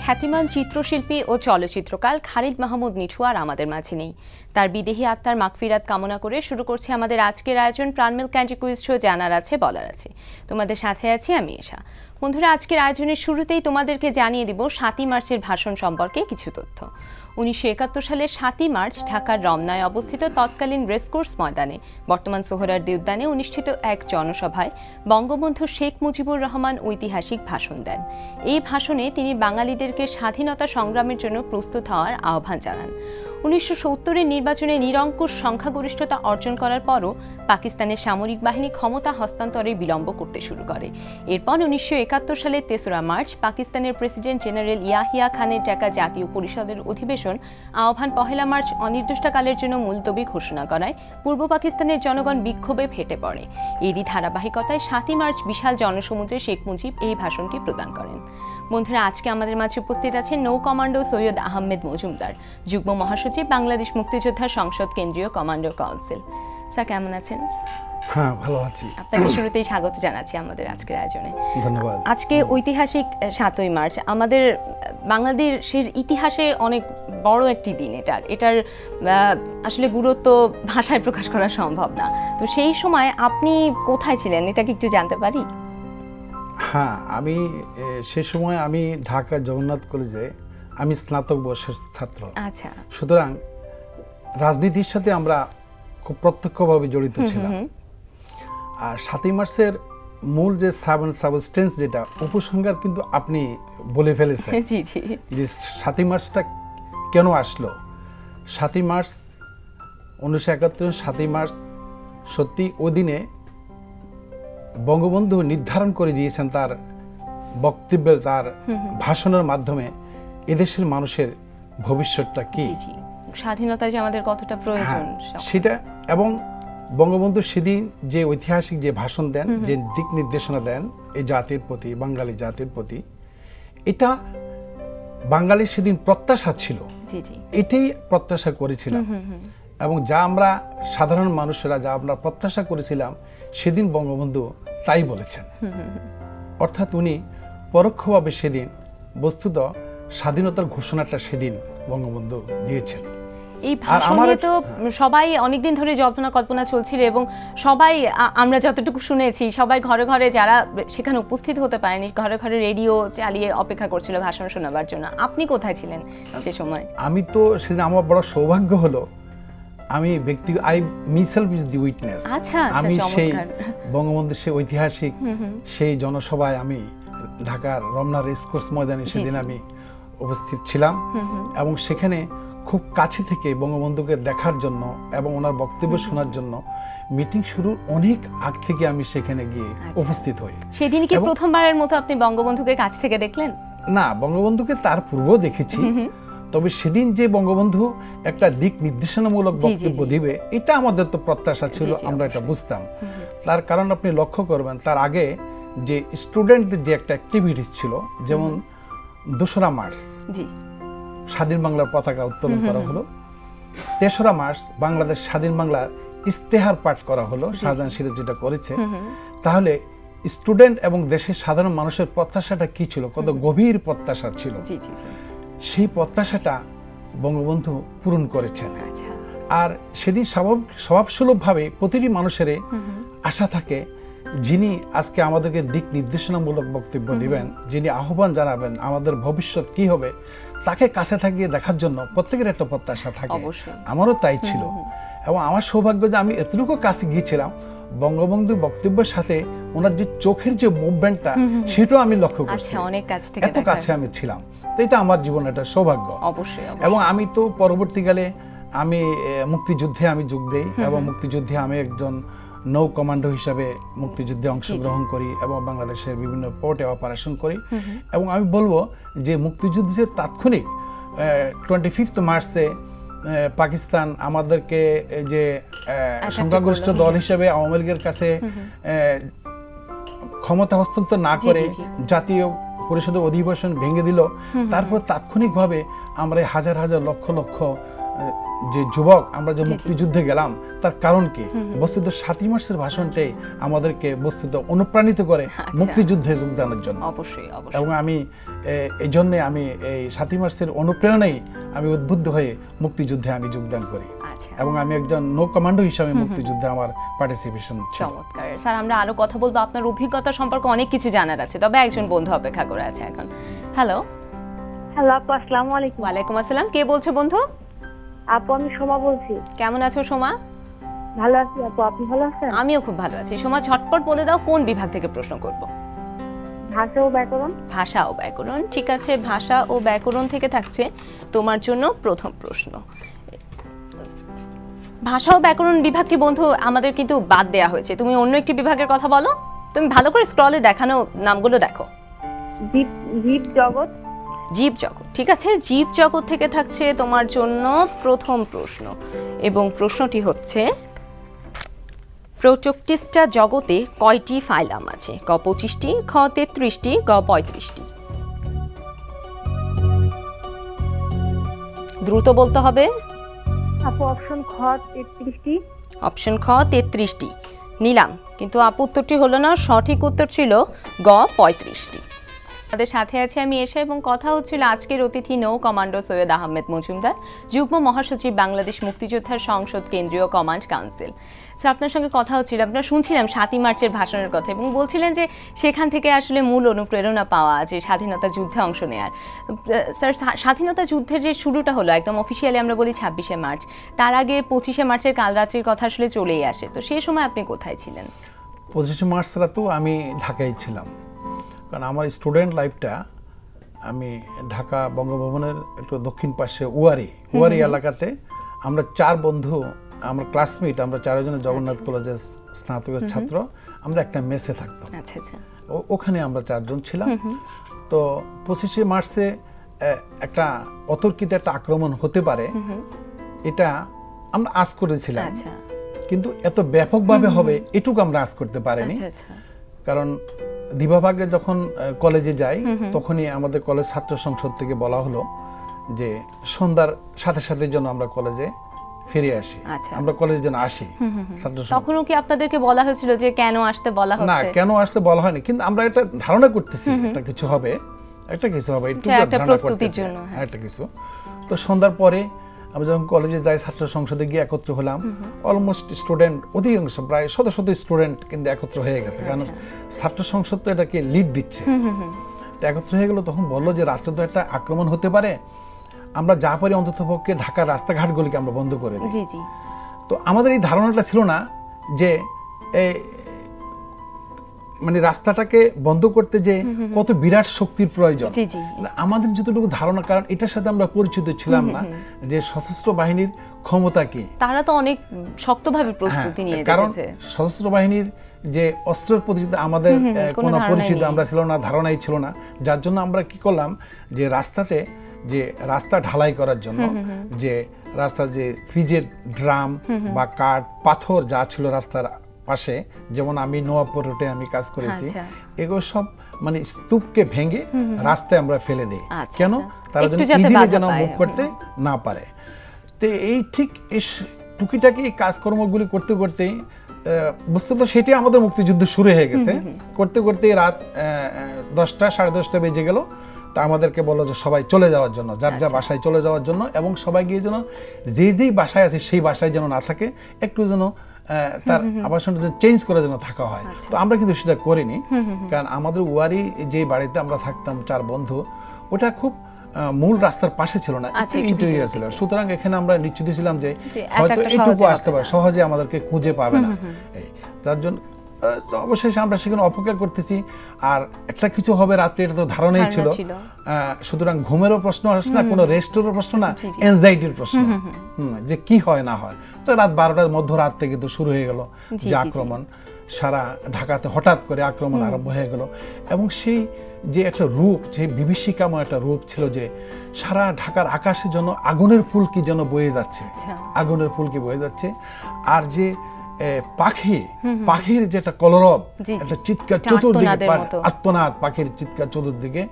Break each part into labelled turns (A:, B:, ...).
A: খ্যাতিমান চিত্রশিল্পী ও চলচ্চিত্রকার খালিদ মাহমুদ মিঠু আর আমাদের মাঝে নেই। তার বিদেহী আত্মার মাগফিরাত কামনা করে শুরু করছি আমাদের আজকের আয়োজন প্রাণমেল ক্যান্ডি কুইজ শো। জানার আছে, বলার আছে। তোমাদের সাথে আছি আমি এশা। বন্ধুরা, আজকের আয়োজনের শুরুতেই তোমাদেরকে জানিয়ে দিব ৭ই মার্চের ভাষণ সম্পর্কে কিছু তথ্য। ১৯৭১ সালের ৭ই মার্চ ঢাকার রমনায় অবস্থিত তৎকালীন রেসকোর্স ময়দানে বর্তমান সোহরাওয়ার্দী উদ্যানে অনুষ্ঠিত এক জনসভায় বঙ্গবন্ধু শেখ মুজিবুর রহমান ঐতিহাসিক ভাষণ দেন। এই ভাষণে তিনি বাঙালিদেরকে স্বাধীনতা সংগ্রামের জন্য প্রস্তুত হওয়ার আহ্বান জানান। ১৯৭০-এর নির্বাচনে নিরঙ্কুশ সংখ্যাগরিষ্ঠতা অর্জন করার পরও পাকিস্তানের সামরিক বাহিনী ক্ষমতা হস্তান্তরে বিলম্ব করতে শুরু করে। এরপর ১৯৭১ সালের ৩রা মার্চ পাকিস্তানের প্রেসিডেন্ট জেনারেল ইয়াহিয়া খানের ডাকা জাতীয় পরিষদের অধিবেশন আহ্বান ১লা মার্চ অনির্দিষ্টকালের জন্য মুলতবি ঘোষণা করায় পূর্ব পাকিস্তানের জনগণ বিক্ষোভে ফেটে পড়ে। এরই ধারাবাহিকতায় ৭ই মার্চ বিশাল জনসমুদ্রে শেখ মুজিব এই ভাষণটি প্রদান করেন। বন্ধুরা, আজকে আমাদের মাঝে উপস্থিত আছেন নৌ কমান্ডো সৈয়দ আহমেদ মজুমদার, যুগ্ম মহাসচিব, বাংলাদেশ মুক্তিযোদ্ধা সংসদ কেন্দ্রীয় কমান্ডো কাউন্সিল। স্যার, কেমন আছেন?
B: হ্যাঁ, ভালো আছি।
A: আপনাকে শুরুতেই স্বাগত জানাচ্ছি আমাদের আজকের আয়োজনে।
B: ধন্যবাদ।
A: আজকে ঐতিহাসিক ৭ই মার্চ, আমাদের বাংলাদেশের ইতিহাসে অনেক বড় একটি দিন। এটার আসলে গুরুত্ব ভাষায় প্রকাশ করা সম্ভব না। তো সেই সময় আপনি কোথায় ছিলেন, এটা কি একটু জানতে পারি?
B: হ্যাঁ, আমি সে সময় আমি ঢাকা জগন্নাথ কলেজে আমি স্নাতক বর্ষের ছাত্র।
A: আচ্ছা।
B: সুতরাং রাজনীতির সাথে আমরা খুব প্রত্যক্ষভাবে জড়িত ছিলাম। আর ৭ই মার্চের মূল যে সাবস্টেন্স, যেটা উপসংহার কিন্তু আপনি বলে ফেলেছেন।
A: জি জি।
B: যে ৭ই মার্চটা কেন আসলো। ৭ই মার্চ ১৯৭১, ৭ই মার্চ সত্যি ওই দিনে বঙ্গবন্ধু নির্ধারণ করে দিয়েছেন তার বক্তব্যে, তার ভাষণের মাধ্যমে এদেশের মানুষের ভবিষ্যৎটা কি,
A: স্বাধীনতা যে আমাদের কতটা প্রয়োজন
B: সেটা। এবং বঙ্গবন্ধু সেদিন যে ঐতিহাসিক যে ভাষণ দেন, যে দিক নির্দেশনা দেন এই জাতির প্রতি, বাঙালি জাতির প্রতি, এটা বাঙালির সেদিন প্রত্যাশা ছিল। এটাই প্রত্যাশা করেছিলাম। এবং যা আমরা সাধারণ মানুষেরা যা আমরা প্রত্যাশা করেছিলাম, সেদিন বঙ্গবন্ধু তাই বলেছেন। অর্থাৎ উনি পরোক্ষভাবে সেদিন বস্তুত স্বাধীনতার ঘোষণাটা সেদিন বঙ্গবন্ধু দিয়েছেন।
A: এই ভাষণে তো সবাই অনেকদিন ধরে জল্পনা কল্পনা চলছিল এবং সবাই, আমরা যতটুকু শুনেছি, সবাই ঘরে ঘরে, যারা সেখানে উপস্থিত হতে পারেনি, ঘরে ঘরে রেডিও চালিয়ে অপেক্ষা করছিল ভাষণ শোনাবার জন্য। আপনি কোথায় ছিলেন সে সময়? আমি
B: তো সেদিন, আমার বড় সৌভাগ্য হলো, আমি I myself is the witness. আমি সেই বঙ্গবন্ধুর সেই ঐতিহাসিক সেই জনসভায় আমি ঢাকার রমনা রেসকোর্স ময়দানে সেদিন আমি উপস্থিত ছিলাম। এবং সেখানে খুব কাছে থেকে বঙ্গবন্ধুকে দেখার জন্য এবং ওনার বক্তব্য শোনার জন্য মিটিং শুরুর অনেক আগ থেকে আমি সেখানে গিয়ে উপস্থিত হই।
A: সেদিন কি প্রথমবারের মতো আপনি বঙ্গবন্ধুকে কাছ থেকে দেখলেন?
B: না, বঙ্গবন্ধুকে তার পূর্বেও দেখেছি। তবে সেদিন যে বঙ্গবন্ধু একটা দিক নির্দেশনামূলক বক্তব্য দিবে, এটা আমাদের তো প্রত্যাশা ছিল, আমরা এটা বুঝতাম। তার কারণ আপনি লক্ষ্য করবেন, তার আগে যে স্টুডেন্টদের যে একটা অ্যাক্টিভিটিস ছিল, যেমন ২রা মার্চ স্বাধীন বাংলার পতাকা উত্তোলন করা হলো, ৩রা মার্চ বাংলাদেশ স্বাধীন বাংলার ইস্তেহার পাঠ করা হলো, শাহজাহান সিরাজ যেটা করেছে। তাহলে স্টুডেন্ট এবং দেশের সাধারণ মানুষের প্রত্যাশাটা কি ছিল, কত গভীর প্রত্যাশা ছিল, সেই প্রত্যাশাটা বঙ্গবন্ধু পূরণ করেছেন। আর সেদিন স্বভাবসুলভভাবে প্রতিটি মানুষের আশা থাকে, যিনি আজকে আমাদেরকে দিক নির্দেশনামূলক বক্তব্য দিবেন, যিনি আহ্বান জানাবেন আমাদের ভবিষ্যৎ কি হবে, তাকে কাছে থাকিয়ে দেখার জন্য প্রত্যেকের একটা প্রত্যাশা থাকে। আমারও তাই ছিল। এবং আমার সৌভাগ্য যে আমি এতটুকু কাছে গিয়েছিলাম, বঙ্গবন্ধুর বক্তব্যের সাথে ওনার যে চোখের যে মুভমেন্টটা, সেটাও আমি লক্ষ্য করছি। এত কাছে আমি ছিলাম, তো এটা আমার জীবনের একটা সৌভাগ্য। এবং আমি তো পরবর্তীকালে আমি মুক্তিযুদ্ধে আমি যোগ দেই এবং মুক্তিযুদ্ধে আমি একজন নৌ কমান্ডো হিসাবে মুক্তিযুদ্ধে অংশগ্রহণ করি এবং বাংলাদেশের বিভিন্ন পোর্টে অপারেশন করি। এবং আমি বলবো যে মুক্তিযুদ্ধের তাৎক্ষণিক 25 মার্চে পাকিস্তান আমাদেরকে যে সংখ্যাগরিষ্ঠ দল হিসেবে আওয়ামী লীগের কাছে ক্ষমতা হস্তান্তর না করে জাতীয় পরিষদের অধিবেশন ভেঙে দিল, তারপর তাৎক্ষণিকভাবে আমরা হাজার হাজার লক্ষ লক্ষ যে যুবক আমরা যে মুক্তিযুদ্ধে গেলাম, তার কারণ কি? বস্তুত 7ই মার্চের ভাষণটাই আমাদেরকে বস্তুত অনুপ্রাণিত করে মুক্তিযুদ্ধে যোগদানের জন্য। এবং আমি এই জন্যে আমি এই 7ই মার্চের অনুপ্রেরণায় আমি উদ্বুদ্ধ হয়ে মুক্তিযুদ্ধে আমি যোগদান করি এবং আমি একজন নৌ কমান্ডো হিসাবে মুক্তিযুদ্ধে আমার পার্টিসিপেশন ছিল।
A: চমৎকার স্যার, আমরা আরো কথা বলবো, আপনার অভিজ্ঞতা সম্পর্কে অনেক কিছু জানার আছে, তবে একজন বন্ধু অপেক্ষা করে আছে এখন। হ্যালো
C: আপু, আসসালামু আলাইকুম।
A: ওয়ালাইকুম আসসালাম, কে বলছে বন্ধু?
C: আপু, আমি সোমা বলছি।
A: কেমন আছো সোমা?
C: ভালো আছি আপু, আপনি ভালো আছেন?
A: আমিও খুব ভালো আছি। সোমা, ঝটপট বলে দাও কোন বিভাগ থেকে প্রশ্ন করব?
C: ভাষা ও ব্যাকরণ।
A: ভাষা ও ব্যাকরণ, ঠিক আছে। ভাষা ও ব্যাকরণ থেকে থাকছে তোমার জন্য প্রথম প্রশ্ন। ভাষা ও ব্যাকরণ বিভাগটি বন্ধু আমাদের কিন্তু বাদ দেয়া হয়েছে, তুমি অন্য একটি বিভাগের কথা বলো। তুমি ভালো করে স্ক্রলে দেখানো নামগুলো দেখো।
C: জীব জগৎ।
A: জীব জগৎ, ঠিক আছে। জীব জগৎ থেকে থাকছে তোমার জন্য প্রথম প্রশ্ন এবং প্রশ্নটি হচ্ছে প্রোটোক্টিস্টা জগতে কয়টি ফাইলাম আছে? ক 25টি, খ 33টি, গ 35টি। দ্রুত বলতে হবে।
C: আপু, অপশন খ 33টি।
A: অপশন খ 33টি নিলাম, কিন্তু আপু উত্তরটি হলো না, সঠিক উত্তর ছিল গ 35টি। তাদের সাথে আছে আমি এসে এবং কথা হচ্ছিল আজকের অতিথি নৌ কমান্ডো সৈয়দ আহমেদ মজুমদার, যুগ্ম মহাসচিব, বাংলাদেশ মুক্তিযোদ্ধার সংসদ, কেন্দ্রীয় কমান্ড কাউন্সিল। স্যার, আপনার সঙ্গে কথা হচ্ছিল, আপনারা শুনছিলাম 7ই মার্চের ভাষণের কথা এবং বলছিলেন যে সেখান থেকে আসলে মূল অনুপ্রেরণা পাওয়া যে স্বাধীনতা যুদ্ধে অংশ নেয়ার। স্যার, স্বাধীনতা যুদ্ধের যে শুরুটা হলো একদম অফিসিয়ালি আমরা বলি 26শে মার্চ, তার আগে 25শে মার্চের কালরাত্রির কথা আসলে চলেই আসে, তো সেই সময় আপনি কোথায় ছিলেন?
B: 25শে মার্চ রাতেও আমি ঢাকায় ছিলাম, কারণ আমার স্টুডেন্ট লাইফটা আমি ঢাকা বঙ্গভবনের একটু দক্ষিণ পাশে ওয়ারি এলাকাতে আমরা 4 বন্ধু, আমরা ক্লাসমেট, আমরা 4 জনের জগন্নাথ কলেজের স্নাতকের ছাত্র, আমরা একটা মেসে থাকতাম। ওখানে আমরা 4 জন ছিলাম। তো 25শে মার্চে একটা অতর্কিত একটা আক্রমণ হতে পারে এটা আমরা আশ করেছিলাম, কিন্তু এত ব্যাপকভাবে হবে এটুকু আমরা আশ করতে পারিনি। কারণ দিবাভাগে যখন কলেজে যাই তখনই আমাদের কলেজ ছাত্র সংসদ থেকে বলা হলো যে সন্ধ্যার সাথে সাথে যেন আমরা কলেজে ফিরে আসি, আমরা কলেজে যেন আসি।
A: তখনও কি আপনাদেরকে বলা হয়েছিল যে কেন আসতে বলা হচ্ছে?
B: না, কেন আসতে বলা হয়নি, কিন্তু আমরা এটা ধারণা করতেছি একটা কিছু হবে, একটু ধারণা করতেছি একটা কিছু। তো সন্ধ্যার পরে আমরা যখন কলেজে যাই, ছাত্র সংসদে গিয়ে একত্র হলাম, অলমোস্ট স্টুডেন্ট অধিকাংশ প্রায় শত শত স্টুডেন্ট কিন্তু একত্র হয়ে গেছে, কারণ ছাত্র সংসদ তো এটাকে লিড দিচ্ছে। তো একত্র হয়ে গেল, তখন বললো যে রাত্রে তো একটা আক্রমণ হতে পারে, আমরা যা পারি অন্তত পক্ষে ঢাকার রাস্তাঘাটগুলিকে আমরা বন্ধ করে দিই। তো আমাদের এই ধারণাটা ছিল না যে মানে রাস্তাটাকে বন্ধ করতে যে কত বিরাট শক্তির প্রয়োজন। আমাদের যতটুকু ধারণা, কারণ এটার সাথে আমরা পরিচিত ছিলাম না যে সশস্ত্র বাহিনীর ক্ষমতা কি।
A: তারা তো অনেক শক্তভাবে প্রস্তুতি নিয়ে রেখেছে,
B: কারণ সশস্ত্র বাহিনীর যে অস্ত্রের প্রতি আমাদের কোনো পরিচিত আমরা ছিল না, ধারণাই ছিল না। যার জন্য আমরা কি করলাম যে রাস্তাতে যে রাস্তা ঢালাই করার জন্য যে রাস্তার যে ফ্রিজের ড্রাম বা কাঠ পাথর যা ছিল রাস্তার পাশে, যেমন আমি নোয়াপুর রোডে আমি কাজ করেছি, এগুলো সব মানে স্তূপকে ভেঙে রাস্তায় আমরা ফেলে দিই। কেন? তারা যেন ইজিলি যেন মুভ করতে না পারে। তো এই ঠিক এই টুকিটাকি কাজকর্মগুলি করতে করতেই বস্তুত সেটাই আমাদের মুক্তিযুদ্ধ শুরু হয়ে গেছে। করতে করতে রাত 10টা 10:30 বেজে গেল। তা আমাদেরকে বললো যে সবাই চলে যাওয়ার জন্য, যার যা বাসায় চলে যাওয়ার জন্য, এবং সবাই গিয়ে যেন যেই বাসায় আছে সেই বাসায় যেন না থাকে, একটু যেন তার আবাসনটা যেন চেঞ্জ করে যেন থাকা হয়। তো আমরা কিন্তু সেটা করিনি, কারণ আমাদের ওয়ারি যে বাড়িতে আমরা থাকতাম 4 বন্ধু, ওটা খুব মূল রাস্তার পাশে ছিল না, ইন্টেরিয়র ছিল। সুতরাং এখানে আমরা নিশ্চিত ছিলাম যে হয়তো এইটুকু আসতে পারে, সহজে আমাদেরকে খুঁজে পাবে না। তার জন্য অবশেষে আমরা সেখানে অপেক্ষা করতেছি, আর একটা কিছু হবে রাত্রে এটা তো ধারণাই ছিল। সুতরাং ঘুমেরও প্রশ্ন আসে না, কোনো রেস্টেরও প্রশ্ন না, এনজাইটির প্রশ্ন যে কি হয় না হয়। তো রাত 12টার মধ্যরাত থেকে তো শুরু হয়ে গেল যে আক্রমণ, সারা ঢাকাতে হঠাৎ করে আক্রমণ আরম্ভ হয়ে গেল। এবং সেই যে একটা রূপ, যে বিভীষিকাময় একটা রূপ ছিল, যে সারা ঢাকার আকাশের জন্য আগুনের ফুলকি যেন বয়ে যাচ্ছে, আগুনের ফুলকি বয়ে যাচ্ছে। আর যে পাখির যেটা কলরব,
A: জি, জি।
B: একটা চিৎকার চতুর্দিকে,
A: আর্তনাদের মতো।
B: আর্তনাদ, পাখির চিৎকার চতুর্দিকে,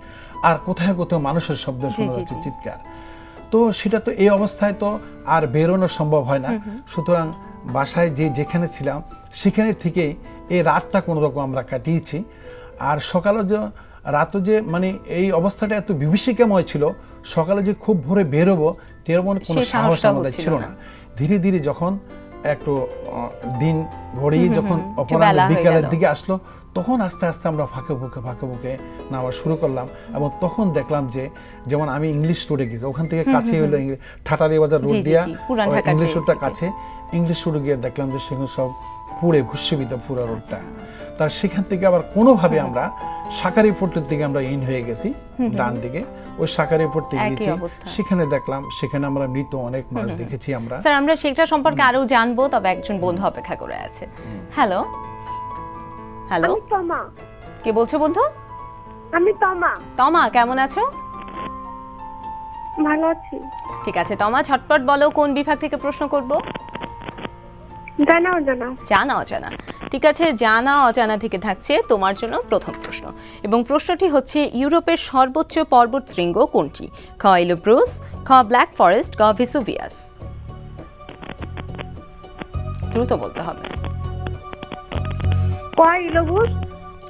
B: আর কোথায় কোথাও মানুষের শব্দ শোনা
A: জি,
B: যাচ্ছে,
A: জি।
B: চিৎকার। তো সেটা তো এই অবস্থায় তো আর বেরোনো সম্ভব হয় না। সুতরাং বাসায় যেখানে ছিলাম সেখানে থেকেই এই রাতটা কোনো রকম আমরা কাটিয়েছি। আর সকালে যে রাতও যে মানে এই অবস্থাটা এত বিভীষিকাময় ছিল, সকালে যে খুব ভোরে বেরোবো তেমন কোনো
A: সেই
B: সাহস
A: সাহসটা
B: আমাদের
A: হচ্ছিল
B: ছিল
A: না।
B: না। ধীরে ধীরে যখন একটু দিন গড়িয়ে যখন
A: বেলা
B: অপরাহ্ন
A: হয়ে
B: বিকালের
A: গেল।
B: দিকে আসলো, তখন আস্তে আস্তে আমরা ফাঁকে ফুঁকে নামা শুরু করলাম। এবং তখন দেখলাম যে, যেমন আমি ইংলিশ রোডে গেছি, ওখান থেকে কাছে হলো ঠাটারি বাজার
A: জি,
B: রোড
A: জি,
B: দিয়া
A: জি, পুরান ঢাকার
B: ইংলিশ
A: যে
B: রোডটা
A: দিকে।
B: কাছে, ইংলিশ রোডে গিয়ে দেখলাম যে সেখানে সব পুড়ে ভূষিত পুরো রোডটা। তার সেখান থেকে আবার কোনোভাবে আমরা সাকারি ফোর্টের দিকে আমরা ইন হয়ে গেছি, ডান দিকে ওই সাকারি ফোর্টে
A: একই
B: গিয়েছি।
A: অবস্থা।
B: সেখানে দেখলাম, সেখানে আমরা মৃত অনেক মানুষ দেখেছি আমরা।
A: স্যার আমরা সেটা সম্পর্কে আরো জানবো, তবে একজন বন্ধু অপেক্ষা করে আছে। হ্যালো হ্যালো,
C: আমি তমা।
A: কে বলছো বন্ধু?
C: আমি তমা।
A: তমা, কেমন আছো?
C: ভালো আছি।
A: ঠিক আছে তমা, ঝটপট বলো কোন বিভাগ থেকে প্রশ্ন করব?
C: জানা।
A: জানা অজানা। ঠিক আছে, জানা অজানা থেকে থাকছে তোমার জন্য প্রথম প্রশ্ন, এবং প্রশ্নটি হচ্ছে ইউরোপের সর্বোচ্চ পর্বত শৃঙ্গ কোনটি? খ এলোব্রুস, খ ব্ল্যাক ফরেস্ট, গ ভেসুভিয়াস। দ্রুত বলতে হবে।
C: কয় ইলোবুস?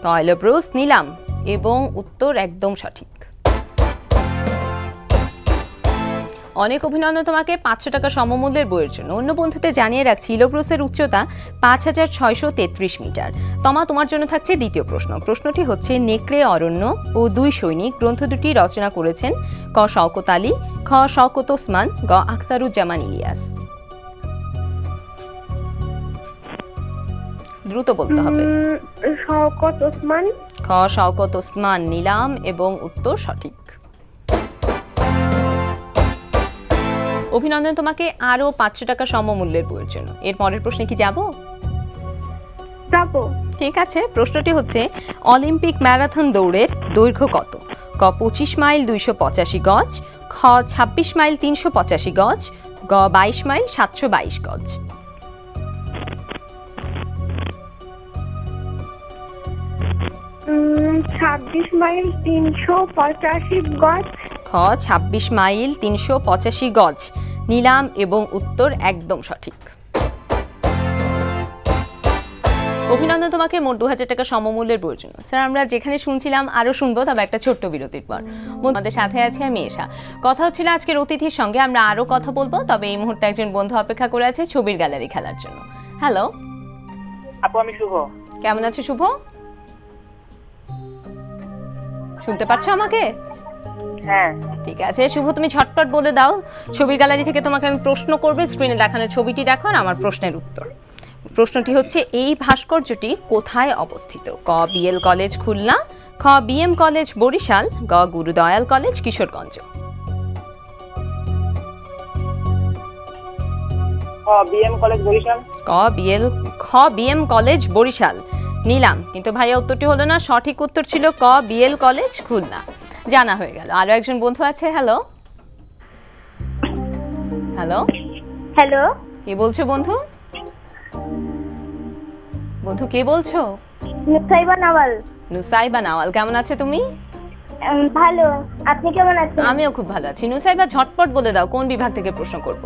A: ক এলোব্রুস নিলাম, এবং উত্তর একদম সঠিক। অনেক অভিনন্দন তোমাকে 500 টাকা সমমূল্যের বইয়ের জন্য। অন্য বন্ধুতে জানিয়ে রাখছি ইলোব্রুসের উচ্চতা 5633 মিটার। তমা, তোমার জন্য থাকছে দ্বিতীয় প্রশ্ন। প্রশ্নটি হচ্ছে নেকড়ে অরণ্য ও 2 সৈনিক গ্রন্থ দুটি রচনা করেছেন ক শওকত আলী, খ শওকত ওসমান, গ আখতারুজ্জামান ইলিয়াস। দ্রুত বলতে হবে।
C: শওকত ওসমান।
A: খ শওকত ওসমান নিলাম, এবং উত্তর সঠিক। অভিনন্দন তোমাকে আরো 500 টাকা সমমূল্যের বইয়ের জন্য। এর পরের প্রশ্নে কি যাব?
C: যাবো।
A: ঠিক আছে, প্রশ্নটি হচ্ছে অলিম্পিক ম্যারাথন দৌড়ের দৈর্ঘ্য কত? ক 25 মাইল 285 গজ, খ 26 মাইল 385 গজ, গ 22 মাইল 722 গজ।
C: 26 মাইল 385 গজ।
A: খ 26 মাইল 385 গজ নিলাম, এবং উত্তর একদম সঠিক। অভিনন্দন তোমাকে মোট 2000 টাকা সমমূল্যের বইয়ের জন্য। স্যার আমরা যেখানে শুনছিলাম আরো শুনবো, তবে একটা ছোট্ট বিরতির পর। আমাদের সাথে আছে আমি এশা। কথা হচ্ছিল আজকের অতিথির সঙ্গে, আমরা আরো কথা বলবো, তবে এই মুহূর্তে একজন বন্ধু অপেক্ষা করে আছে ছবির গ্যালারি খেলার জন্য। হ্যালো
D: আপু, আমি শুভ।
A: কেমন আছো শুভ? শুনতে পাচ্ছ আমাকে?
D: হ্যাঁ।
A: ঠিক আছে শুভ, তুমি ঝটপট বলে দাও। ছবির গ্যালারি থেকে তোমাকে আমি প্রশ্ন করবে, স্ক্রিনে দেখানো ছবিটি দেখো আর আমার প্রশ্নের উত্তর। প্রশ্নটি হচ্ছে এই ভাস্কর্যটি কোথায় অবস্থিত? ক বিএল কলেজ খুলনা, খ বিএম কলেজ বরিশাল, গ Gurudayal college Kishoreganj.
D: BM college Barishal.
A: খ বিএম কলেজ বরিশাল নিলাম, কিন্তু ভাইয়া উত্তরটি হলো না। সঠিক উত্তর ছিল ক বিএল কলেজ খুলনা। জানা হয়ে গেল। আরো একজন বন্ধু আছে। হ্যালো হ্যালো
C: হ্যালো,
A: কে বলছো বন্ধু? বন্ধু কে বলছো?
C: নুসাইবা নাওয়াল।
A: নুসাইবা নাওয়াল, কেমন আছো তুমি?
C: ভালো, আপনি কেমন আছেন?
A: আমিও খুব ভালো আছি। নুসাইবা ঝটপট বলে দাও কোন বিভাগ থেকে প্রশ্ন করব?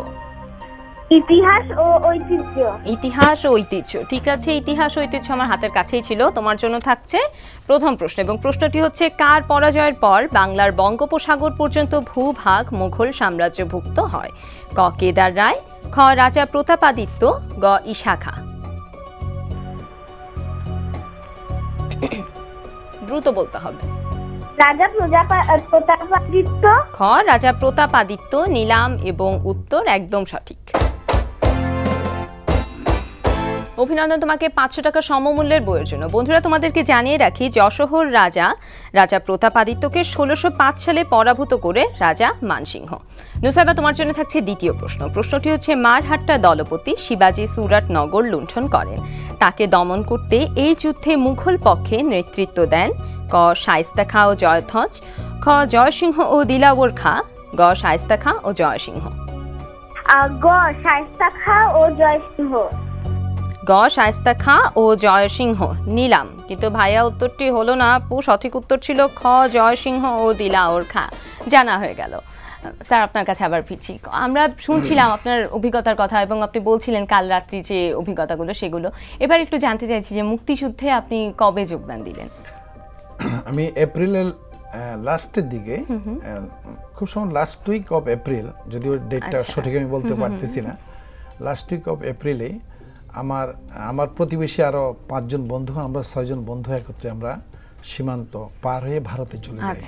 C: ইতিহাস ও ঐতিহ্য।
A: ইতিহাস ও ঐতিহ্য। ঠিক আছে, ইতিহাস ও ঐতিহ্য আমার হাতের কাছেই ছিল। তোমার জন্য থাকছে প্রথম প্রশ্ন, এবং প্রশ্নটি হচ্ছে কার পরাজয়ের পর বাংলার বঙ্গোপসাগর পর্যন্ত ভূভাগ মুঘল সাম্রাজ্যভুক্ত হয়? ক কেদার রায়, খ রাজা প্রতাপাদিত্য, গ ঈশা খাঁ। দ্রুত বলতে হবে।
C: রাজা প্রতাপাদিত্য।
A: খ রাজা প্রতাপাদিত্য নিলাম, এবং উত্তর একদম সঠিক। অভিনন্দন তোমাকে 500 টাকা সমমূল্যের বইয়ের জন্য। বন্ধুরা তোমাদেরকে জানিয়ে রাখি যশোহর রাজা প্রতাপাদিত্যকে 1605 সালে পরাভূত করে রাজা মানসিংহ। নুসাইবা তোমার জন্য থাকছে দ্বিতীয় প্রশ্ন। প্রশ্নটি হচ্ছে মারহাট্টা দলপতি শিবাজী সুরাট নগর লুণ্ঠন করেন, তাকে দমন করতে এই যুদ্ধে মুঘল পক্ষে নেতৃত্ব দেন ক শায়েস্তা খাঁ ও জয়ধ্বজ, খ জয়সিংহ ও দিলাবর খাঁ, গ শায়েস্তা খাঁ ও জয়সিংহ।
C: গ শায়েস্তা খাঁ ও জয়সিংহ।
A: গ শায়েস্তা খাঁ ও জয়সিংহ নিলাম, কিন্তু ভাইয়া উত্তরটি হলো না আপু। সঠিক উত্তর ছিল খ জয়সিংহ ও দিলাওর খাঁ। জানা হয়ে গেল। স্যার আপনার কাছে আবার ফিরছি। আমরা শুনছিলাম আপনার অভিজ্ঞতার কথা এবং আপনি বলছিলেন কাল রাত্রি যে অভিজ্ঞতাগুলো সেগুলো। এবার একটু জানতে চাইছি যে মুক্তিযুদ্ধে আপনি কবে যোগদান দিলেন?
B: আমি এপ্রিলের লাস্টের দিকে, খুব সময় লাস্ট উইক অফ এপ্রিল, যদিও ডেটটা সঠিক আমি বলতে পারতেছি না, লাস্ট উইক অফ এপ্রিলে আমার প্রতিবেশী আরো 5 জন বন্ধু, আমরা 6 জন বন্ধু একত্রে আমরা সীমান্ত পার হয়ে ভারতে চলে যাই।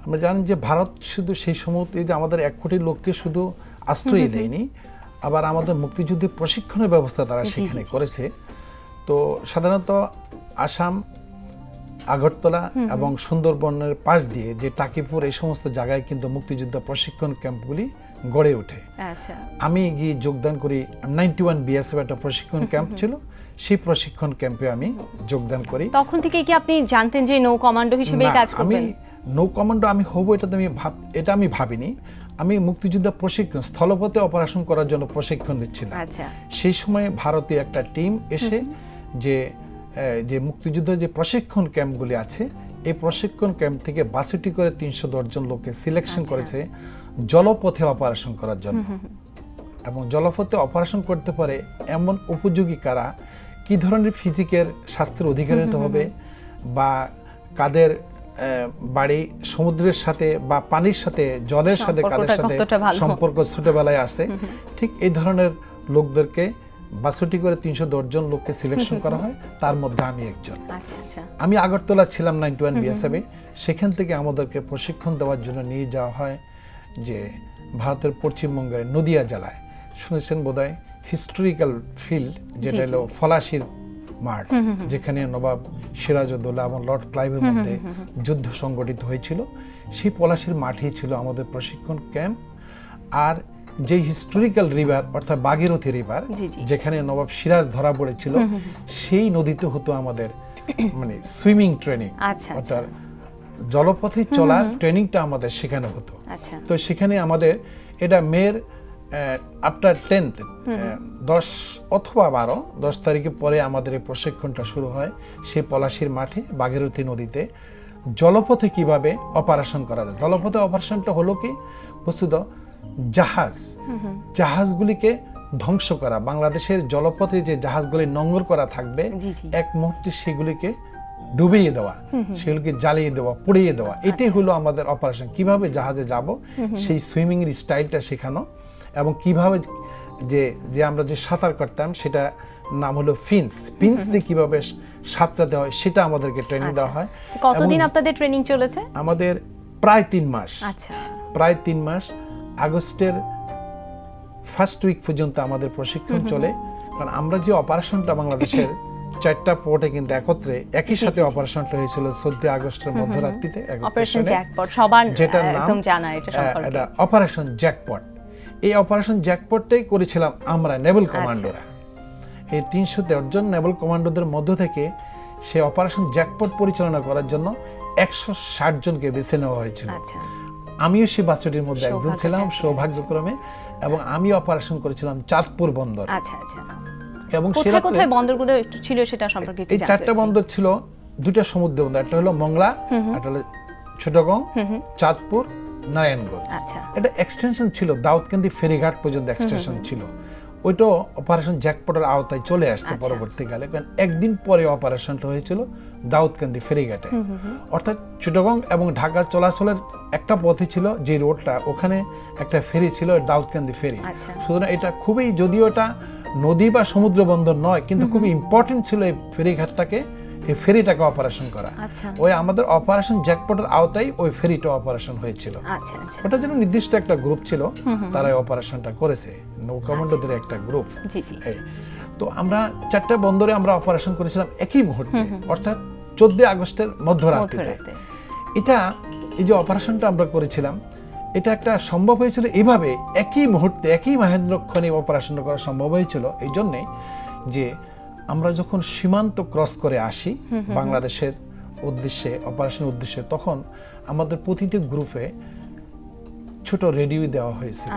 B: আমরা জানি যে ভারত শুধু সেই সময় যে আমাদের 1 কোটি লোককে শুধু আশ্রয় দেয়নি, আবার আমাদের মুক্তিযুদ্ধের প্রশিক্ষণের ব্যবস্থা তারা সেখানে করেছে। তো সাধারণত আসাম, আগরতলা এবং সুন্দরবনের পাশ দিয়ে যে টাকিপুর, এই সমস্ত জায়গায় কিন্তু মুক্তিযুদ্ধ প্রশিক্ষণ ক্যাম্পগুলি গড়ে ওঠে। আমি গিয়ে যোগদান করি। 91 বিএসএফ একটা প্রশিক্ষণ ক্যাম্প ছিল, সেই প্রশিক্ষণ ক্যাম্পে আমি যোগদান করি।
A: তখন থেকে কি আপনি জানতেন যে নৌ কমান্ডো হিসেবে কাজ করবেন?
B: আমি নৌ কমান্ডো আমি হব এটা আমি ভাবিনি। আমি মুক্তিযুদ্ধ প্রশিক্ষণ, স্থলপথে অপারেশন করার জন্য প্রশিক্ষণ নিচ্ছিলাম। সেই সময় ভারতীয় একটা টিম এসে যে মুক্তিযুদ্ধ যে প্রশিক্ষণ ক্যাম্পগুলি আছে, এই প্রশিক্ষণ ক্যাম্প থেকে 62 করে 310 জন লোককে সিলেকশন করেছে জলপথে অপারেশন করার জন্য। এবং জলপথে অপারেশন করতে পারে এমন উপযোগী কারা, কি ধরনের ফিজিকের স্বাস্থ্যের অধিকারী হতে হবে, বা কাদের বাড়ি সমুদ্রের সাথে বা পানির সাথে, জলের সাথে কাদের সাথে সম্পর্ক ছোটবেলায় আসে, ঠিক এই ধরনের লোকদেরকে 62 করে 310 জন লোককে সিলেকশন করা হয়। তার মধ্যে আমি একজন। আমি আগরতলা ছিলাম 91 বিএসএফে। সেখান থেকে আমাদেরকে প্রশিক্ষণ দেওয়ার জন্য নিয়ে যাওয়া হয় যে ভারতের পশ্চিমবঙ্গের নদিয়া জেলায়, শুনেছেন বোধহয়, হিস্টোরিক্যাল ফিল্ড, যেটা হলো ফলাশির মাঠ, যেখানে নবাব সিরাজউদ্দৌলা এবং লর্ড ক্লাইভের মধ্যে যুদ্ধ সংগঠিত হয়েছিল। সেই পলাশির মাঠেই ছিল আমাদের প্রশিক্ষণ ক্যাম্প। আর যে হিস্টোরিক্যাল রিভার, অর্থাৎ ভাগীরথী রিভার, যেখানে নবাব সিরাজ ধরা পড়েছিল, সেই নদীতে হতো আমাদের মানে সুইমিং ট্রেনিং, অর্থাৎ জলপথে চলার ট্রেনিংটা আমাদের সেখানে হতো। তো সেখানে আমাদের এটা মের আফটার 10th 10 অথবা 10 তারিখের পরে আমাদের এই প্রশিক্ষণটা শুরু হয়। সেই পলাশির মাঠে ভাগীরথী নদীতে জলপথে কিভাবে অপারেশন করা যায়। জলপথে অপারেশনটা হলো কি, বস্তুত জাহাজগুলিকে ধ্বংস করা, বাংলাদেশের জলপথে যে জাহাজগুলি নোঙর করা থাকবে, এক মুহূর্তে সেগুলিকে ডুবিয়ে দেওয়া, সেগুলিকে জ্বালিয়ে দেওয়া, পুড়িয়ে দেওয়া, এটাই হলো আমাদের অপারেশন। কিভাবে জাহাজে যাব সেই সুইমিং এর স্টাইলটা শেখানো, এবং কিভাবে যে আমরা যে সাঁতার কাটতাম সেটা নাম হলো ফিন্স দিয়ে কিভাবে সাঁতরাতে হয় সেটা আমাদেরকে ট্রেনিং দেওয়া হয়।
A: কতদিন আপনাদের ট্রেনিং চলেছে?
B: আমাদের প্রায় 3 মাস। প্রায় 3 মাস। আগস্টের ফার্স্ট উইক পর্যন্ত আমাদের প্রশিক্ষণ চলে। কারণ আমরা যে অপারেশনটা বাংলাদেশের 4টা পোর্টে কিন্তু একত্রে একই সাথে অপারেশনটা হয়েছিল 14 আগস্টের মধ্যরাত্রিতে,
A: অপারেশন জ্যাকপট, সবার একদম জানা এটা সম্পর্কে।
B: এটা অপারেশন জ্যাকপট। এই অপারেশন জ্যাকপটটাই করেছিলাম আমরা নেভাল কমান্ডোরা। এই 310 জন নেভাল কমান্ডোদের মধ্য থেকে সেই অপারেশন জ্যাকপট পরিচালনা করার জন্য 160 জনকে বেছে নেওয়া হয়েছিল। আমিও সেই 62টির মধ্যে একজন ছিলাম সৌভাগ্যক্রমে, এবং আমি অপারেশন করেছিলাম চাঁদপুর বন্দর। এবং
A: কোথায় বন্দরগুলো একটু ছিল সেটা সম্পর্কে
B: এই 4টা বন্দর ছিল, 2টা সমুদ্র বন্দর, একটা হলো মংলা, একটা হলো ছোটগং, চাঁদপুর, নারায়ণগঞ্জ। এটা এক্সটেনশন ছিল, দাউদকান্দি ফেরিঘাট পর্যন্ত এক্সটেনশন ছিল। ওইটাও অপারেশন জ্যাকপটের আওতায় চলে আসছে পরবর্তীকালে, কারণ একদিন পরে অপারেশনটা হয়েছিল দাউদকান্দি ফেরিঘাটে। অর্থাৎ চিটাগং এবং ঢাকা চলাচলের একটা পথই ছিল, যে রোডটা, ওখানে একটা ফেরি ছিল, দাউদকান্দি ফেরি। সুতরাং এটা খুবই, যদিও এটা নদী বা সমুদ্র বন্দর নয়, কিন্তু খুবই ইম্পর্টেন্ট ছিল এই ফেরিঘাটটাকে, এই ফেরিটাকে অপারেশন করা। ওই আমাদের অপারেশন জ্যাকপটের আওতায় ওই ফেরিটা অপারেশন হয়েছিল। ওটা যেন নির্দিষ্ট একটা গ্রুপ ছিল, তারা এই অপারেশনটা করেছে, নৌ কমান্ডোদের একটা গ্রুপ। তো আমরা 4টা বন্দরে আমরা অপারেশন করেছিলাম একই মুহূর্তে, অর্থাৎ 14 আগস্টের মধ্যরাত্রিতে। এই যে অপারেশনটা আমরা করেছিলাম, এটা একটা সম্ভব হয়েছিল এইভাবে, একই মুহূর্তে একই মহেন্দ্রক্ষণে অপারেশনটা করা সম্ভব হয়েছিল এই জন্যে যে আমরা যখন সীমান্ত ক্রস করে আসি বাংলাদেশের উদ্দেশ্যে, অপারেশনের উদ্দেশ্যে, তখন আমাদের প্রতিটি গ্রুপে ছোট রেডিও দেওয়া হয়েছিল।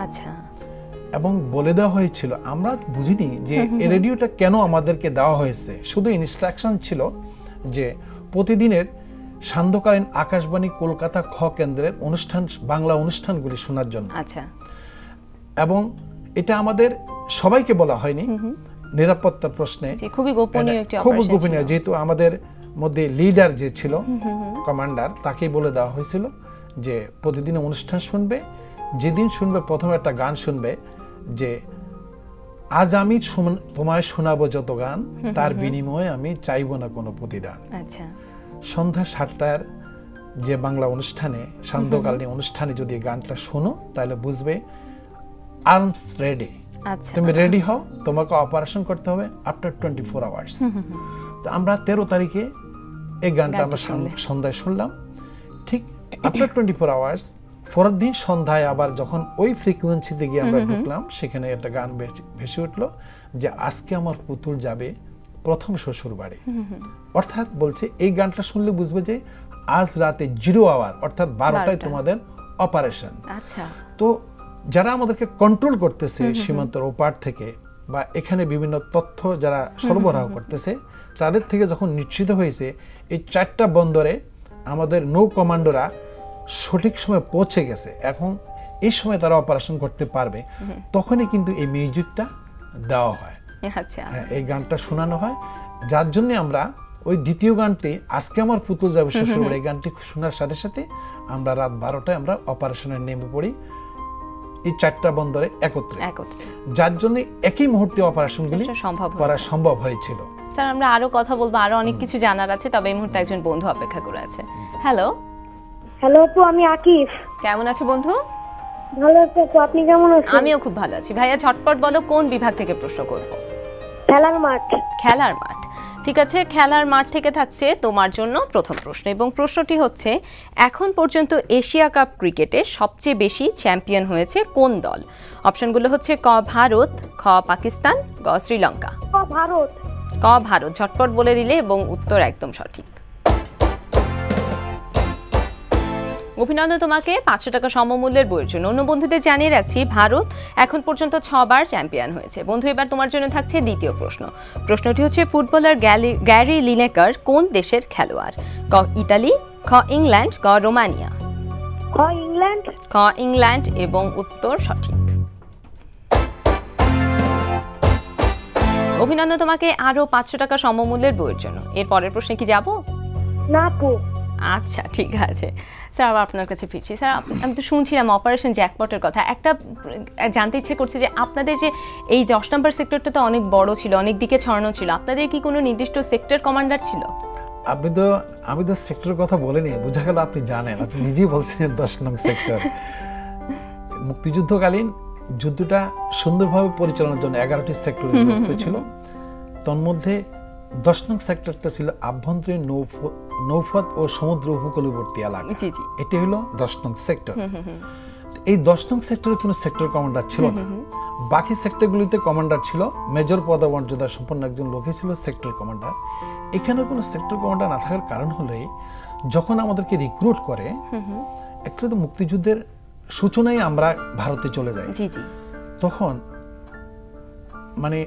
B: এবং বলে দেওয়া হয়েছিল, আমরা বুঝিনি যে এই রেডিওটা কেন আমাদেরকে দেওয়া হয়েছে। শুধু ইনস্ট্রাকশন ছিল যে প্রতিদিনের সান্ধ্যকালীন আকাশবাণী কলকাতা খ কেন্দ্রের অনুষ্ঠান, বাংলা অনুষ্ঠানগুলি শোনার জন্য।
A: আচ্ছা।
B: এবং এটা আমাদের সবাইকে বলা হয়নি, নিরাপত্তার প্রশ্নে
A: খুবই গোপনীয় একটি
B: খুব
A: অপারেশন
B: গোপনীয়, যেহেতু আমাদের মধ্যে লিডার যে ছিল কমান্ডার, তাকেই বলে দেওয়া হয়েছিল যে প্রতিদিন অনুষ্ঠান শুনবে, যেদিন শুনবে প্রথমে একটা গান শুনবে যে আজ আমি তোমায় শোনাবো যত গান, তার বিনিময়ে আমি চাইবো না কোনো প্রতিদান।
A: আচ্ছা।
B: সন্ধ্যা 7টার যে বাংলা অনুষ্ঠানে, সান্ধ্যকালীন অনুষ্ঠানে যদি গানটা শোনো তাহলে বুঝবে আর্মস রেডি, তুমি রেডি হও, তোমাকে অপারেশন করতে হবে আফটার 24 আওয়ার্স। তো আমরা 13 তারিখে এই গানটা আমরা সন্ধ্যায় শুনলাম। ঠিক আফটার 24 আওয়ার্স পরের দিন সন্ধ্যায় আবার যখন ওই ফ্রিকোয়েন্সিতে গিয়ে আমরা ঢুকলাম, সেখানে একটা গান ভেসে উঠলো যে আজকে আমার পুতুল যাবে প্রথম শ্বশুর বাড়ি। অর্থাৎ বলছে এই গানটা শুনলে বুঝবে যে আজ রাতে 0 আওয়ার অর্থাৎ 12টায় তোমাদের অপারেশন।
A: আচ্ছা।
B: তো যারা আমাদেরকে কন্ট্রোল করতেছে সীমান্তের ওপার থেকে বা এখানে বিভিন্ন তথ্য যারা সরবরাহ করতেছে, তাদের থেকে যখন নিশ্চিত হয়েছে এই 4টা বন্দরে আমাদের নৌ কমান্ডোরা সঠিক সময় পৌঁছে গেছে, এখন এই সময় তারা অপারেশন করতে পারবে, তখনই কিন্তু এই মিউজিকটা দেওয়া হয়।
A: আচ্ছা।
B: এই গানটা শোনানো হয়, যার জন্য আমরা ওই দ্বিতীয় গানটি আজকে আমার পুতুল যাবে শ্বশুরবাড়ি, এই গানটি শোনার সাথে সাথে আমরা রাত 12টায় আমরা অপারেশনে নেমে পড়ি এই 4টা বন্দরে একত্রে, যার জন্য একই মুহূর্তে অপারেশনগুলি করা সম্ভব হয়েছিল।
A: স্যার, আমরা আরো কথা বলবো, আরো অনেক কিছু জানার আছে, তবে এই মুহূর্তে একজন বন্ধু অপেক্ষা করে আছে। হ্যালো।
C: হ্যালো আপু, আমি আকিফ।
A: কেমন আছো বন্ধু?
C: ভালো আছি আপু, আপনি কেমন আছেন?
A: আমিও খুব ভালো আছি। ভাইয়া ঝটপট বলো কোন বিভাগ থেকে প্রশ্ন করব?
C: খেলার মাঠ।
A: খেলার মাঠ, ঠিক আছে। খেলার মাঠ থেকে থাকছে তোমার জন্য প্রথম প্রশ্ন, এবং প্রশ্নটি হচ্ছে এখন পর্যন্ত এশিয়া কাপ ক্রিকেটে সবচেয়ে বেশি চ্যাম্পিয়ন হয়েছে কোন দল? অপশনগুলো হচ্ছে ক ভারত, খ পাকিস্তান, গ শ্রীলঙ্কা।
C: ভারত।
A: ক ভারত ঝটপট বলে দিলে এবং উত্তর একদম সঠিক। অভিনন্দন তোমাকে 500 টাকা সমমূল্যের বইয়ের জন্য। অন্য বন্ধুদের জানিয়ে রাখছি ভারত এখন পর্যন্ত 6 বার চ্যাম্পিয়ন হয়েছে। বন্ধু, এবার তোমার জন্য থাকছে দ্বিতীয় প্রশ্ন। প্রশ্নটি হচ্ছে ফুটবলার গ্যারি লিনেকার কোন দেশের খেলোয়াড়? ক ইতালি, খ ইংল্যান্ড, গ রোমানিয়া।
C: খ ইংল্যান্ড।
A: খ ইংল্যান্ড এবং উত্তর সঠিক। অভিনন্দন তোমাকে আরো 500 টাকা সমমূল্যের বইয়ের জন্য। এর পরের প্রশ্নে কি যাব?
C: না আপু।
A: আচ্ছা, ঠিক আছে স্যার, আবার আপনার কাছে ফিরছি। স্যার, আমি তো শুনছিলাম অপারেশন জ্যাকপটের কথা, একটা জানতে ইচ্ছে করছে যে আপনাদের যে এই 10 নম্বর সেক্টরটা তো অনেক বড় ছিল, অনেক দিকে ছড়ানো ছিল, আপনাদের কি কোনো নির্দিষ্ট সেক্টর কমান্ডার ছিল?
B: আমি তো সেক্টরের কথা বলিনি, বোঝা গেল আপনি জানেন, আপনি নিজেই বলছেন 10 নং সেক্টর। মুক্তিযুদ্ধকালীন যুদ্ধটা সুন্দরভাবে পরিচালনার জন্য 11টি সেক্টর বিভক্ত ছিল। তন্মধ্যে 10 নং সেক্টরটা ছিল আভ্যন্তরীণ নৌপথ ও সমুদ্র উপকূলবর্তী এলাকা। এটি হলো 10 নং সেক্টর। এই 10 নং সেক্টরে কোনো সেক্টর কমান্ডার ছিল না। বাকি সেক্টরগুলিতে কমান্ডার ছিল, মেজর পদমর্যাদা সম্পন্ন একজন লোকই ছিল সেক্টর কমান্ডার। এখানে কোনো সেক্টর কমান্ডার না থাকার কারণ হলেই যখন আমাদেরকে রিক্রুট করে, একটু তো মুক্তিযুদ্ধের সূচনায় আমরা ভারতে চলে যাই, তখন মানে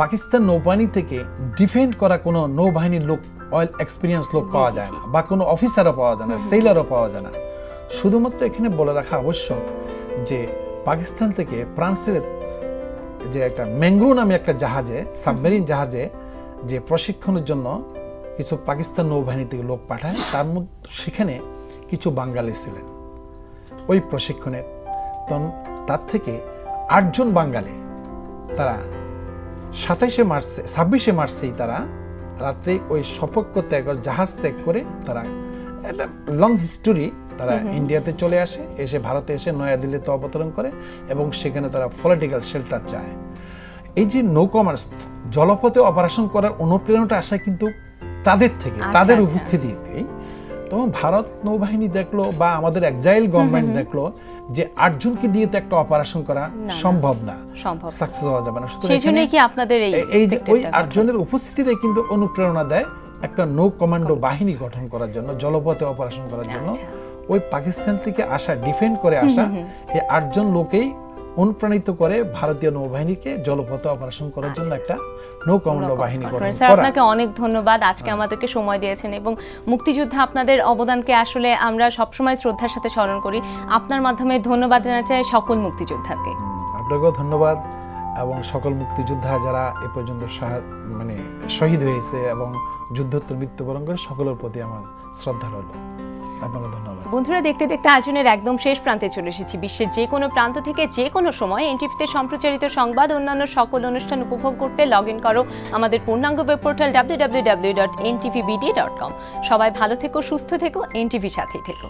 B: পাকিস্তান নৌবাহিনী থেকে ডিফেন্ড করা কোনো নৌবাহিনীর লোক, অয়েল এক্সপিরিয়েন্স লোক পাওয়া যায় না, বা কোনো অফিসারও পাওয়া যায় না, সেলারও পাওয়া যায় না। শুধুমাত্র এখানে বলে রাখা আবশ্যক যে পাকিস্তান থেকে ফ্রান্সের যে একটা ম্যাঙ্গ্রো নামে একটা জাহাজে, সাবমেরিন জাহাজে যে প্রশিক্ষণের জন্য কিছু পাকিস্তান নৌবাহিনী থেকে লোক পাঠায়, তার মধ্যে সেখানে কিছু বাঙালি ছিলেন ওই প্রশিক্ষণের। তার থেকে 8 জন বাঙালি তারা 26শে মার্চেই তারা রাত্রে ওই সপক্ষ ত্যাগ, জাহাজ ত্যাগ করে তারা, একটা লং হিস্টোরি, তারা ইন্ডিয়াতে চলে আসে, এসে ভারতে এসে নয়াদিল্লিতে অবতরণ করে এবং সেখানে তারা পলিটিক্যাল শেল্টার চায়। এই যে নৌকমার্স জলপথে অপারেশন করার অনুপ্রেরণাটা আসে কিন্তু তাদের থেকে, তাদের উপস্থিতিতেই। তখন ভারত নৌবাহিনী দেখলো বা আমাদের এক্সাইল গভর্নমেন্ট দেখলো যে 8 জনকে দিয়ে তো একটা অপারেশন করা সম্ভব না, সাকসেস হওয়া যাবে না। এই যে ওই 8 জনের উপস্থিতিটাই কিন্তু অনুপ্রেরণা দেয় একটা নৌ কমান্ডো বাহিনী গঠন করার জন্য, জলপথে অপারেশন করার জন্য। ওই পাকিস্তান থেকে আসা, ডিফেন্ড করে আসা এই 8 জন লোকেই অনুপ্রাণিত করে ভারতীয় নৌবাহিনীকে জলপথে অপারেশন করার জন্য একটা নৌ কমান্ডো বাহিনী গঠন
A: স্যার
B: করা।
A: আপনাকে অনেক ধন্যবাদ আজকে আমাদেরকে সময় দিয়েছেন এবং মুক্তিযুদ্ধে আপনাদের অবদানকে আসলে আমরা সবসময় শ্রদ্ধার সাথে স্মরণ করি। আপনার মাধ্যমে ধন্যবাদ জানাতে চাই সকল মুক্তিযোদ্ধাকে।
B: আপনাকেও ধন্যবাদ এবং সকল মুক্তিযোদ্ধা যারা এ পর্যন্ত শহীদ হয়েছে এবং যুদ্ধোত্তর মৃত্যুবরণ করে সকলের প্রতি আমার শ্রদ্ধা রইল। আপনাকে ধন্যবাদ।
A: বন্ধুরা, দেখতে দেখতে আয়োজনের একদম শেষ প্রান্তে চলে এসেছি। বিশ্বের যে কোনো প্রান্ত থেকে যে কোনো সময় এনটিভিতে সম্প্রচারিত সংবাদ অন্যান্য সকল অনুষ্ঠান উপভোগ করতে লগ ইন করো আমাদের পূর্ণাঙ্গ ওয়েব পোর্টাল www.ntvbd.com। সবাই ভালো থেকো, সুস্থ থেকো, এনটিভির সাথেই থেকো।